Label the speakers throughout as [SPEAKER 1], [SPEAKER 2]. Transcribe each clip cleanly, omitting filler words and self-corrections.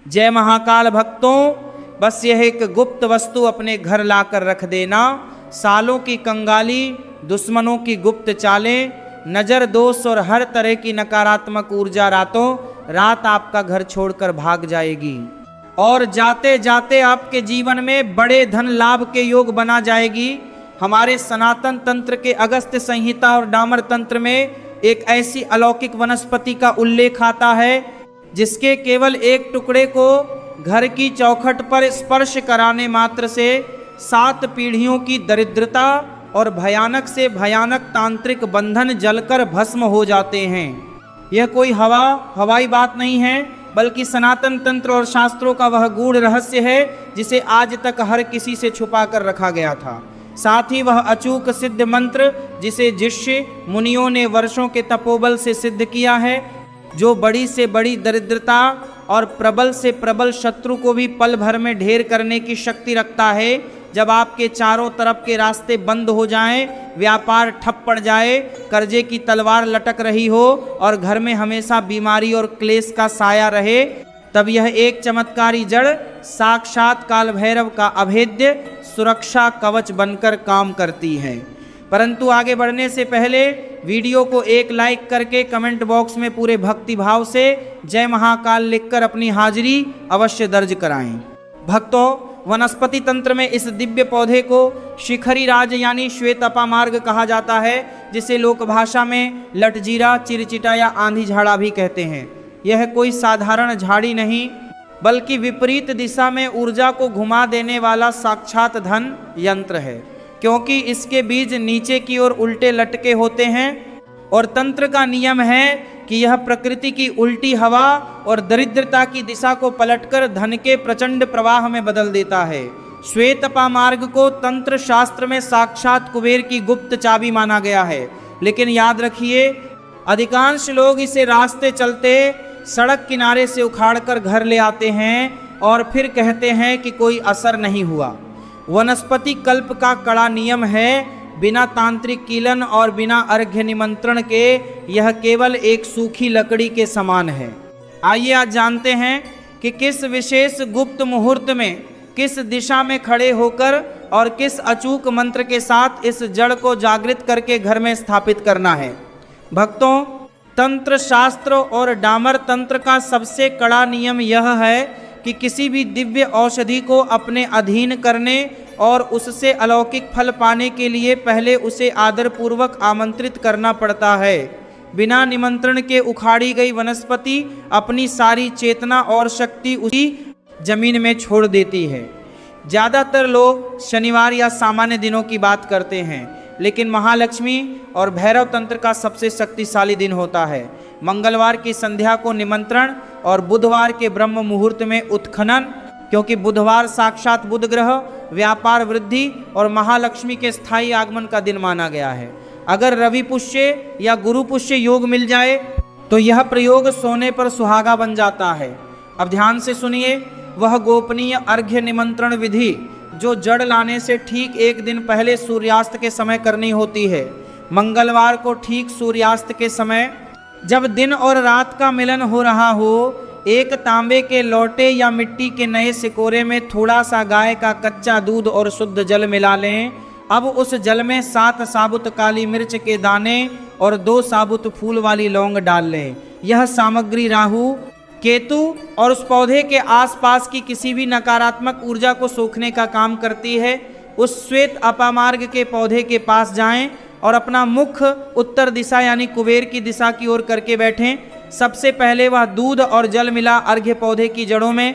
[SPEAKER 1] जय महाकाल भक्तों, बस यह एक गुप्त वस्तु अपने घर लाकर रख देना। सालों की कंगाली, दुश्मनों की गुप्त चालें, नजर दोष और हर तरह की नकारात्मक ऊर्जा रातों रात आपका घर छोड़कर भाग जाएगी और जाते जाते आपके जीवन में बड़े धन लाभ के योग बना जाएगी। हमारे सनातन तंत्र के अगस्त्य संहिता और डामर तंत्र में एक ऐसी अलौकिक वनस्पति का उल्लेख आता है जिसके केवल एक टुकड़े को घर की चौखट पर स्पर्श कराने मात्र से 7 पीढ़ियों की दरिद्रता और भयानक से भयानक तांत्रिक बंधन जलकर भस्म हो जाते हैं। यह कोई हवाई बात नहीं है, बल्कि सनातन तंत्र और शास्त्रों का वह गूढ़ रहस्य है जिसे आज तक हर किसी से छुपा कर रखा गया था। साथ ही वह अचूक सिद्ध मंत्र जिसे ऋषि मुनियों ने वर्षों के तपोबल से सिद्ध किया है, जो बड़ी से बड़ी दरिद्रता और प्रबल से प्रबल शत्रु को भी पल भर में ढेर करने की शक्ति रखता है। जब आपके चारों तरफ के रास्ते बंद हो जाएं, व्यापार ठप पड़ जाए, कर्जे की तलवार लटक रही हो और घर में हमेशा बीमारी और क्लेश का साया रहे, तब यह एक चमत्कारी जड़ साक्षात काल भैरव का अभेद्य सुरक्षा कवच बनकर काम करती है। परंतु आगे बढ़ने से पहले वीडियो को एक लाइक करके कमेंट बॉक्स में पूरे भक्ति भाव से जय महाकाल लिखकर अपनी हाजिरी अवश्य दर्ज कराएं। भक्तों, वनस्पति तंत्र में इस दिव्य पौधे को शिखरी राज यानी श्वेत अपामार्ग कहा जाता है, जिसे लोक भाषा में लटजीरा, चिरचिटा या आंधी झाड़ा भी कहते हैं। यह कोई साधारण झाड़ी नहीं, बल्कि विपरीत दिशा में ऊर्जा को घुमा देने वाला साक्षात धन यंत्र है, क्योंकि इसके बीज नीचे की ओर उल्टे लटके होते हैं और तंत्र का नियम है कि यह प्रकृति की उल्टी हवा और दरिद्रता की दिशा को पलटकर धन के प्रचंड प्रवाह में बदल देता है। श्वेत अपामार्ग को तंत्र शास्त्र में साक्षात कुबेर की गुप्त चाबी माना गया है, लेकिन याद रखिए, अधिकांश लोग इसे रास्ते चलते सड़क किनारे से उखाड़कर घर ले आते हैं और फिर कहते हैं कि कोई असर नहीं हुआ। वनस्पति कल्प का कड़ा नियम है, बिना तांत्रिक कीलन और बिना अर्घ्य निमंत्रण के यह केवल एक सूखी लकड़ी के समान है। आइए आज जानते हैं कि किस विशेष गुप्त मुहूर्त में, किस दिशा में खड़े होकर और किस अचूक मंत्र के साथ इस जड़ को जागृत करके घर में स्थापित करना है। भक्तों, तंत्र शास्त्र और डामर तंत्र का सबसे कड़ा नियम यह है कि किसी भी दिव्य औषधि को अपने अधीन करने और उससे अलौकिक फल पाने के लिए पहले उसे आदरपूर्वक आमंत्रित करना पड़ता है। बिना निमंत्रण के उखाड़ी गई वनस्पति अपनी सारी चेतना और शक्ति उसी जमीन में छोड़ देती है। ज़्यादातर लोग शनिवार या सामान्य दिनों की बात करते हैं, लेकिन महालक्ष्मी और भैरव तंत्र का सबसे शक्तिशाली दिन होता है मंगलवार की संध्या को निमंत्रण और बुधवार के ब्रह्म मुहूर्त में उत्खनन, क्योंकि बुधवार साक्षात बुध ग्रह, व्यापार वृद्धि और महालक्ष्मी के स्थायी आगमन का दिन माना गया है। अगर रवि पुष्य या गुरु पुष्य योग मिल जाए तो यह प्रयोग सोने पर सुहागा बन जाता है। अब ध्यान से सुनिए, वह गोपनीय अर्घ्य निमंत्रण विधि जो जड़ लाने से ठीक एक दिन पहले सूर्यास्त के समय करनी होती है। मंगलवार को ठीक सूर्यास्त के समय, जब दिन और रात का मिलन हो रहा हो, एक तांबे के लोटे या मिट्टी के नए सिकोरे में थोड़ा सा गाय का कच्चा दूध और शुद्ध जल मिला लें। अब उस जल में 7 साबुत काली मिर्च के दाने और 2 साबुत फूल वाली लौंग डाल लें। यह सामग्री राहु, केतु और उस पौधे के आसपास की किसी भी नकारात्मक ऊर्जा को सोखने का काम करती है। उस श्वेत अपामार्ग के पौधे के पास जाएं और अपना मुख उत्तर दिशा यानी कुबेर की दिशा की ओर करके बैठें। सबसे पहले वह दूध और जल मिला अर्घ्य पौधे की जड़ों में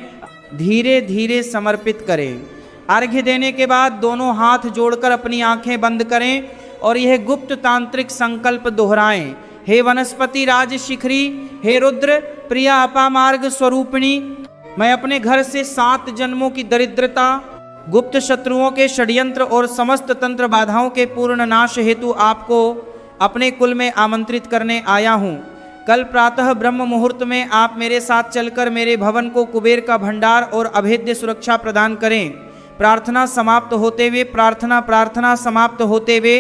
[SPEAKER 1] धीरे धीरे समर्पित करें। अर्घ्य देने के बाद दोनों हाथ जोड़कर अपनी आंखें बंद करें और यह गुप्त तांत्रिक संकल्प दोहराएं। हे वनस्पति राज शिखरी, हे रुद्र प्रिया अपामार्ग स्वरूपिणी, मैं अपने घर से 7 जन्मों की दरिद्रता, गुप्त शत्रुओं के षड्यंत्र और समस्त तंत्र बाधाओं के पूर्ण नाश हेतु आपको अपने कुल में आमंत्रित करने आया हूँ। कल प्रातः ब्रह्म मुहूर्त में आप मेरे साथ चलकर मेरे भवन को कुबेर का भंडार और अभेद्य सुरक्षा प्रदान करें। प्रार्थना समाप्त समाप्त होते हुए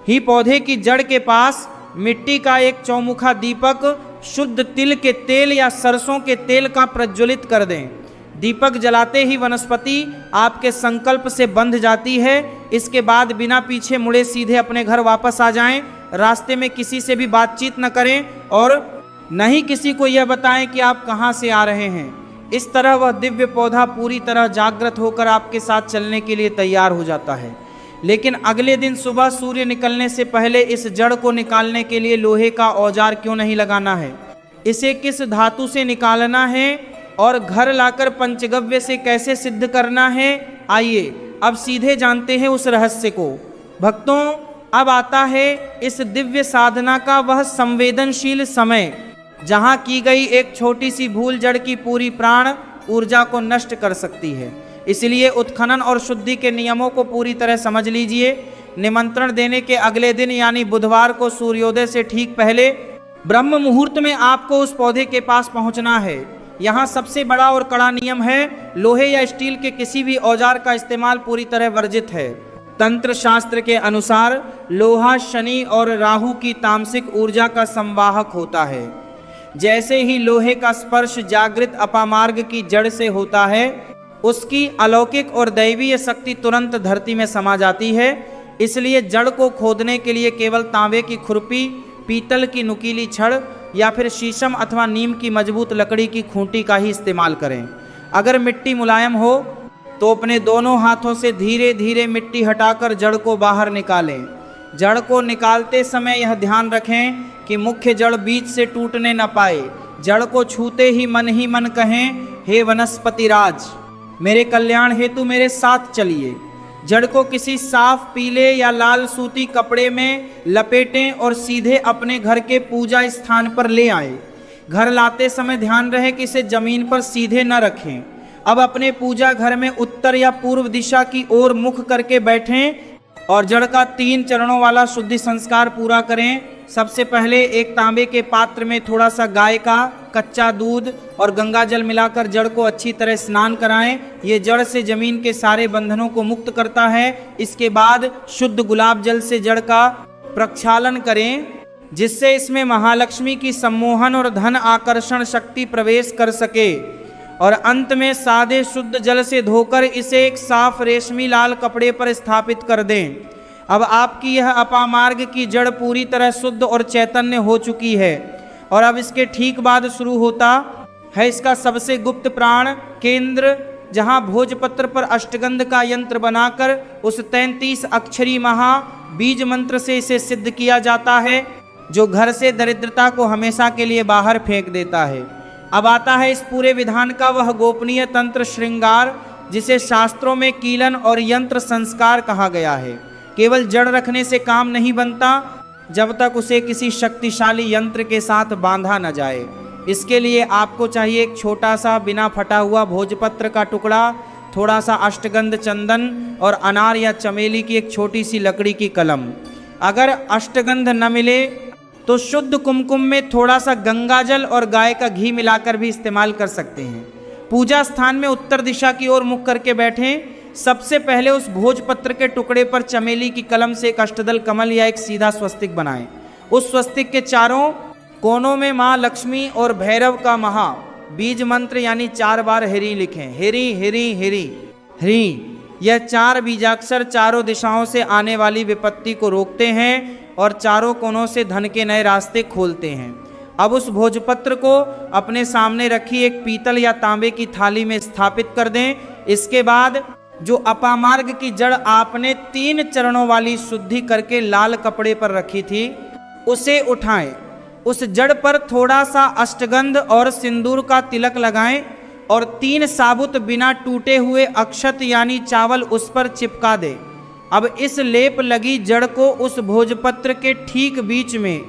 [SPEAKER 1] ही पौधे की जड़ के पास मिट्टी का एक चौमुखा दीपक शुद्ध तिल के तेल या सरसों के तेल का प्रज्वलित कर दें। दीपक जलाते ही वनस्पति आपके संकल्प से बंध जाती है। इसके बाद बिना पीछे मुड़े सीधे अपने घर वापस आ जाएं। रास्ते में किसी से भी बातचीत न करें और न ही किसी को यह बताएं कि आप कहाँ से आ रहे हैं। इस तरह वह दिव्य पौधा पूरी तरह जागृत होकर आपके साथ चलने के लिए तैयार हो जाता है। लेकिन अगले दिन सुबह सूर्य निकलने से पहले इस जड़ को निकालने के लिए लोहे का औजार क्यों नहीं लगाना है, इसे किस धातु से निकालना है और घर लाकर पंचगव्य से कैसे सिद्ध करना है, आइए अब सीधे जानते हैं उस रहस्य को। भक्तों, अब आता है इस दिव्य साधना का वह संवेदनशील समय जहाँ की गई एक छोटी सी भूल जड़ की पूरी प्राण ऊर्जा को नष्ट कर सकती है। इसलिए उत्खनन और शुद्धि के नियमों को पूरी तरह समझ लीजिए। निमंत्रण देने के अगले दिन यानी बुधवार को सूर्योदय से ठीक पहले ब्रह्म मुहूर्त में आपको उस पौधे के पास पहुंचना है। यहाँ सबसे बड़ा और कड़ा नियम है, लोहे या स्टील के किसी भी औजार का इस्तेमाल पूरी तरह वर्जित है। तंत्र शास्त्र के अनुसार लोहा शनि और राहु की तामसिक ऊर्जा का संवाहक होता है। जैसे ही लोहे का स्पर्श जागृत अपामार्ग की जड़ से होता है, उसकी अलौकिक और दैवीय शक्ति तुरंत धरती में समा जाती है। इसलिए जड़ को खोदने के लिए केवल तांबे की खुरपी, पीतल की नुकीली छड़ या फिर शीशम अथवा नीम की मजबूत लकड़ी की खूंटी का ही इस्तेमाल करें। अगर मिट्टी मुलायम हो तो अपने दोनों हाथों से धीरे धीरे मिट्टी हटाकर जड़ को बाहर निकालें। जड़ को निकालते समय यह ध्यान रखें कि मुख्य जड़ बीच से टूटने न पाए। जड़ को छूते ही मन कहें, हे वनस्पति राज, मेरे कल्याण हेतु मेरे साथ चलिए। जड़ को किसी साफ पीले या लाल सूती कपड़े में लपेटें और सीधे अपने घर के पूजा स्थान पर ले आए। घर लाते समय ध्यान रहे कि इसे जमीन पर सीधे न रखें। अब अपने पूजा घर में उत्तर या पूर्व दिशा की ओर मुख करके बैठें और जड़ का 3 चरणों वाला शुद्धि संस्कार पूरा करें। सबसे पहले एक तांबे के पात्र में थोड़ा सा गाय का कच्चा दूध और गंगा जल मिलाकर जड़ को अच्छी तरह स्नान कराएं। ये जड़ से जमीन के सारे बंधनों को मुक्त करता है। इसके बाद शुद्ध गुलाब जल से जड़ का प्रक्षालन करें, जिससे इसमें महालक्ष्मी की सम्मोहन और धन आकर्षण शक्ति प्रवेश कर सके। और अंत में सादे शुद्ध जल से धोकर इसे एक साफ रेशमी लाल कपड़े पर स्थापित कर दें। अब आपकी यह अपामार्ग की जड़ पूरी तरह शुद्ध और चैतन्य हो चुकी है। और अब इसके ठीक बाद शुरू होता है इसका सबसे गुप्त प्राण केंद्र, जहां भोजपत्र पर अष्टगंध का यंत्र बनाकर उस 33 अक्षरी महा बीज मंत्र से इसे सिद्ध किया जाता है, जो घर से दरिद्रता को हमेशा के लिए बाहर फेंक देता है। अब आता है इस पूरे विधान का वह गोपनीय तंत्र श्रृंगार, जिसे शास्त्रों में कीलन और यंत्र संस्कार कहा गया है। केवल जड़ रखने से काम नहीं बनता जब तक उसे किसी शक्तिशाली यंत्र के साथ बांधा न जाए। इसके लिए आपको चाहिए एक छोटा सा बिना फटा हुआ भोजपत्र का टुकड़ा, थोड़ा सा अष्टगंध चंदन और अनार या चमेली की एक छोटी सी लकड़ी की कलम। अगर अष्टगंध न मिले तो शुद्ध कुमकुम में थोड़ा सा गंगाजल और गाय का घी मिलाकर भी इस्तेमाल कर सकते हैं। पूजा स्थान में उत्तर दिशा की ओर मुख करके बैठें। सबसे पहले उस भोजपत्र के टुकड़े पर चमेली की कलम से एक अष्टदल कमल या एक सीधा स्वस्तिक बनाएं। उस स्वस्तिक के चारों कोनों में माँ लक्ष्मी और भैरव का महा बीज मंत्र यानी 4 बार हिरी लिखें। हिरी हिरी हिरी हिरी। यह 4 बीजाक्षर चारों दिशाओं से आने वाली विपत्ति को रोकते हैं और चारों कोनों से धन के नए रास्ते खोलते हैं। अब उस भोजपत्र को अपने सामने रखी एक पीतल या तांबे की थाली में स्थापित कर दें। इसके बाद जो अपामार्ग की जड़ आपने 3 चरणों वाली शुद्धि करके लाल कपड़े पर रखी थी, उसे उठाएं। उस जड़ पर थोड़ा सा अष्टगंध और सिंदूर का तिलक लगाएं और 3 साबुत बिना टूटे हुए अक्षत यानी चावल उस पर चिपका दें। अब इस लेप लगी जड़ को उस भोजपत्र के ठीक बीच में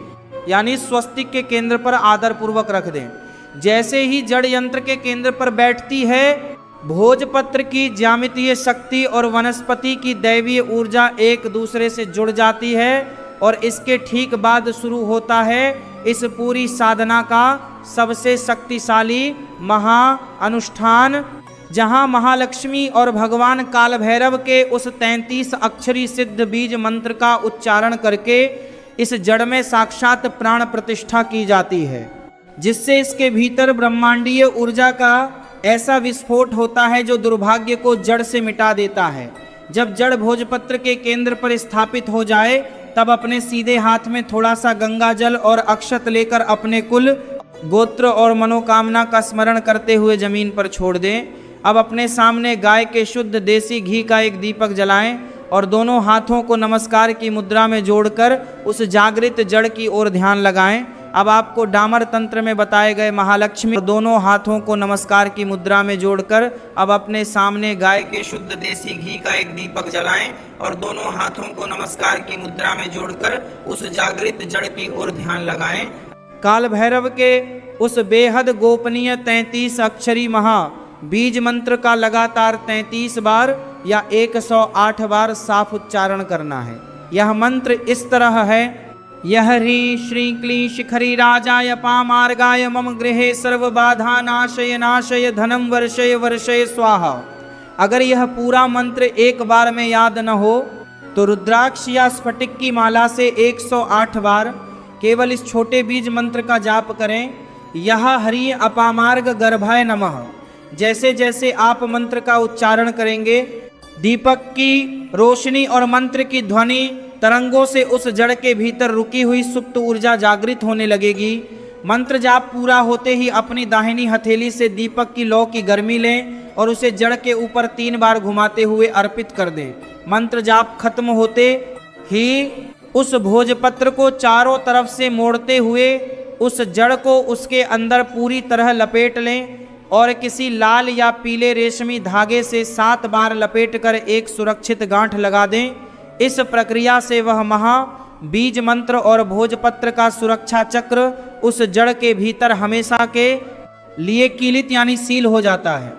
[SPEAKER 1] यानी स्वस्तिक के केंद्र पर आदर पूर्वक रख दें। जैसे ही जड़ यंत्र के केंद्र पर बैठती है, भोजपत्र की ज्यामितीय शक्ति और वनस्पति की दैवीय ऊर्जा एक दूसरे से जुड़ जाती है और इसके ठीक बाद शुरू होता है इस पूरी साधना का सबसे शक्तिशाली महा अनुष्ठान, जहां महालक्ष्मी और भगवान काल भैरव के उस 33 अक्षरी सिद्ध बीज मंत्र का उच्चारण करके इस जड़ में साक्षात प्राण प्रतिष्ठा की जाती है, जिससे इसके भीतर ब्रह्मांडीय ऊर्जा का ऐसा विस्फोट होता है जो दुर्भाग्य को जड़ से मिटा देता है। जब जड़ भोजपत्र के केंद्र पर स्थापित हो जाए तब अपने सीधे हाथ में थोड़ा सा गंगा जल और अक्षत लेकर अपने कुल, गोत्र और मनोकामना का स्मरण करते हुए जमीन पर छोड़ दें। अब अपने सामने गाय के शुद्ध देसी घी का एक दीपक जलाएं और दोनों हाथों को नमस्कार की मुद्रा में जोड़कर उस जागृत जड़ की ओर ध्यान लगाएं। अब आपको डामर तंत्र में बताए गए महालक्ष्मी दोनों हाथों को नमस्कार की मुद्रा में जोड़कर अब अपने सामने गाय के शुद्ध देसी घी का एक दीपक जलाएं और दोनों हाथों को नमस्कार की मुद्रा में जोड़कर उस जागृत जड़ की ओर ध्यान लगाएं। काल भैरव के उस बेहद गोपनीय 33 अक्षरी महा बीज मंत्र का लगातार 33 बार या 108 बार साफ उच्चारण करना है। यह मंत्र इस तरह है, यह ह्री श्री क्ली शिखरी राजाय पामार्गाय मम गृहे सर्व बाधा नाशय नाशय धनम वर्षय वर्षय स्वाहा। अगर यह पूरा मंत्र एक बार में याद न हो तो रुद्राक्ष या स्फटिक की माला से 108 बार केवल इस छोटे बीज मंत्र का जाप करें। यह हरि अपामार्ग गर्भाय नमः। जैसे जैसे आप मंत्र का उच्चारण करेंगे दीपक की रोशनी और मंत्र की ध्वनि तरंगों से उस जड़ के भीतर रुकी हुई सुप्त ऊर्जा जागृत होने लगेगी। मंत्र जाप पूरा होते ही अपनी दाहिनी हथेली से दीपक की लौ की गर्मी लें और उसे जड़ के ऊपर 3 बार घुमाते हुए अर्पित कर दें। मंत्र जाप खत्म होते ही उस भोजपत्र को चारों तरफ से मोड़ते हुए उस जड़ को उसके अंदर पूरी तरह लपेट लें और किसी लाल या पीले रेशमी धागे से 7 बार लपेटकर एक सुरक्षित गांठ लगा दें। इस प्रक्रिया से वह महा बीज मंत्र और भोजपत्र का सुरक्षा चक्र उस जड़ के भीतर हमेशा के लिए कीलित यानी सील हो जाता है।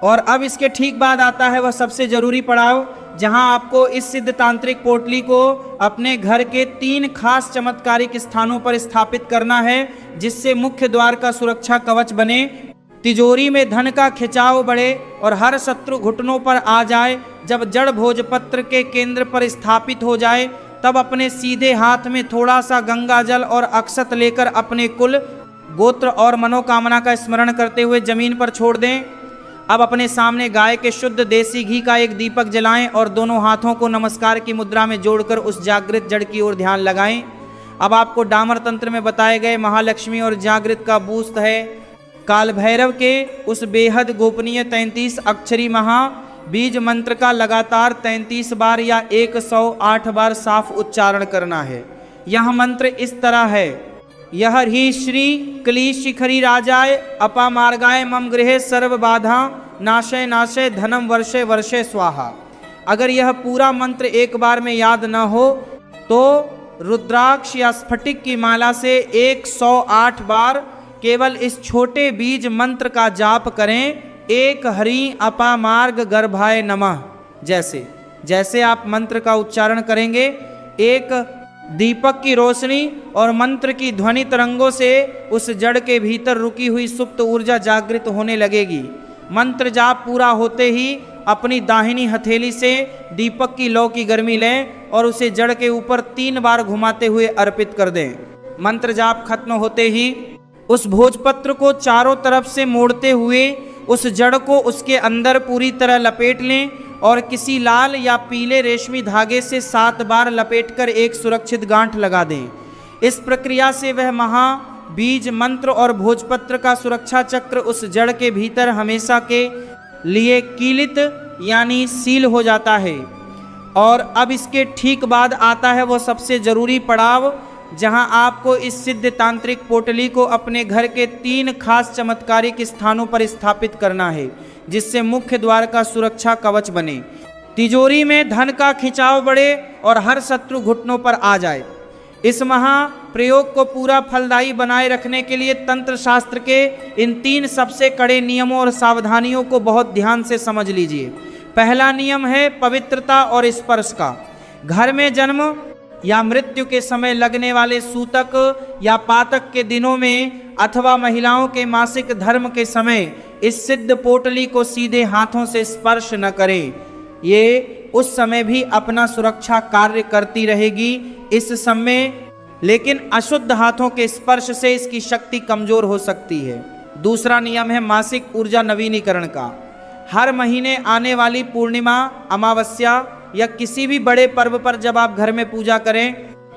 [SPEAKER 1] और अब इसके ठीक बाद आता है वह सबसे जरूरी पड़ाव, जहां आपको इस सिद्ध तांत्रिक पोटली को अपने घर के 3 खास चमत्कारिक स्थानों पर स्थापित करना है, जिससे मुख्य द्वार का सुरक्षा कवच बने, तिजोरी में धन का खिंचाव बढ़े और हर शत्रु घुटनों पर आ जाए। जब जड़ भोजपत्र के केंद्र पर स्थापित हो जाए तब अपने सीधे हाथ में थोड़ा सा गंगा जल और अक्षत लेकर अपने कुल, गोत्र और मनोकामना का स्मरण करते हुए जमीन पर छोड़ दें। अब अपने सामने गाय के शुद्ध देसी घी का एक दीपक जलाएं और दोनों हाथों को नमस्कार की मुद्रा में जोड़कर उस जागृत जड़ की ओर ध्यान लगाएं। अब आपको डामर तंत्र में बताए गए महालक्ष्मी और जागृत का बूस्ट है काल भैरव के उस बेहद गोपनीय 33 अक्षरी महा बीज मंत्र का लगातार 33 बार या 108 बार साफ उच्चारण करना है। यह मंत्र इस तरह है, यह ह्री श्री क्ली शिखरी राजाय अपामार्गाय मम गृहे सर्व बाधा नाशय नाशय धनम वर्षे वर्षे स्वाहा। अगर यह पूरा मंत्र एक बार में याद न हो तो रुद्राक्ष या स्फटिक की माला से 108 बार केवल इस छोटे बीज मंत्र का जाप करें, एक हरि अपामार्ग गर्भाय नमः। जैसे जैसे आप मंत्र का उच्चारण करेंगे एक दीपक की रोशनी और मंत्र की ध्वनि तरंगों से उस जड़ के भीतर रुकी हुई सुप्त ऊर्जा जागृत होने लगेगी। मंत्र जाप पूरा होते ही अपनी दाहिनी हथेली से दीपक की लौ की गर्मी लें और उसे जड़ के ऊपर 3 बार घुमाते हुए अर्पित कर दें। मंत्र जाप खत्म होते ही उस भोजपत्र को चारों तरफ से मोड़ते हुए उस जड़ को उसके अंदर पूरी तरह लपेट लें और किसी लाल या पीले रेशमी धागे से 7 बार लपेटकर एक सुरक्षित गांठ लगा दें। इस प्रक्रिया से वह महा बीज मंत्र और भोजपत्र का सुरक्षा चक्र उस जड़ के भीतर हमेशा के लिए कीलित यानी सील हो जाता है। और अब इसके ठीक बाद आता है वह सबसे जरूरी पड़ाव, जहां आपको इस सिद्ध तांत्रिक पोटली को अपने घर के 3 खास चमत्कारिक स्थानों पर स्थापित करना है, जिससे मुख्य द्वार का सुरक्षा कवच बने, तिजोरी में धन का खिंचाव बढ़े और हर शत्रु घुटनों पर आ जाए। इस महा प्रयोग को पूरा फलदायी बनाए रखने के लिए तंत्र शास्त्र के इन 3 सबसे कड़े नियमों और सावधानियों को बहुत ध्यान से समझ लीजिए। पहला नियम है पवित्रता और स्पर्श का। घर में जन्म या मृत्यु के समय लगने वाले सूतक या पातक के दिनों में अथवा महिलाओं के मासिक धर्म के समय इस सिद्ध पोटली को सीधे हाथों से स्पर्श न करें। ये उस समय भी अपना सुरक्षा कार्य करती रहेगी इस समय, लेकिन अशुद्ध हाथों के स्पर्श से इसकी शक्ति कमजोर हो सकती है। दूसरा नियम है मासिक ऊर्जा नवीनीकरण का। हर महीने आने वाली पूर्णिमा, अमावस्या या किसी भी बड़े पर्व पर जब आप घर में पूजा करें,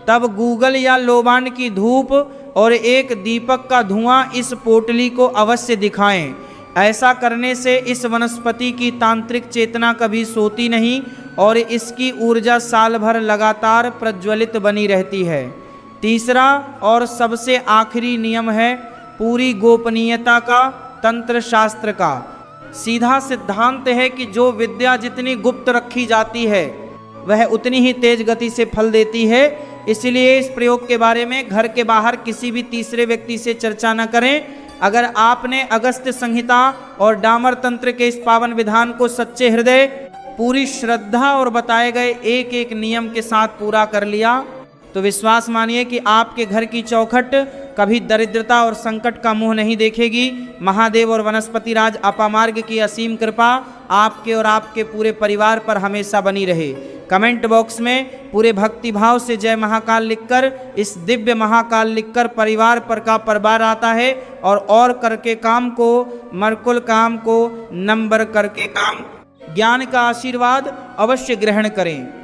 [SPEAKER 1] तब गूगल या लोबान की धूप और एक दीपक का धुआं इस पोटली को अवश्य दिखाएं। ऐसा करने से इस वनस्पति की तांत्रिक चेतना कभी सोती नहीं और इसकी ऊर्जा साल भर लगातार प्रज्वलित बनी रहती है। तीसरा और सबसे आखिरी नियम है पूरी गोपनीयता का, तंत्र शास्त्र का। सीधा सिद्धांत है कि जो विद्या जितनी गुप्त रखी जाती है वह उतनी ही तेज गति से फल देती है। इसलिए इस प्रयोग के बारे में घर के बाहर किसी भी तीसरे व्यक्ति से चर्चा न करें। अगर आपने अगस्त्य संहिता और डामर तंत्र के इस पावन विधान को सच्चे हृदय, पूरी श्रद्धा और बताए गए एक एक नियम के साथ पूरा कर लिया, तो विश्वास मानिए कि आपके घर की चौखट कभी दरिद्रता और संकट का मुंह नहीं देखेगी। महादेव और वनस्पति राज अपामार्ग की असीम कृपा आपके और आपके पूरे परिवार पर हमेशा बनी रहे। कमेंट बॉक्स में पूरे भक्ति भाव से जय महाकाल लिखकर, इस दिव्य महाकाल लिखकर परिवार पर का परबार आता है और करके काम को, मरकुल काम को, नंबर करके काम। ज्ञान का आशीर्वाद अवश्य ग्रहण करें।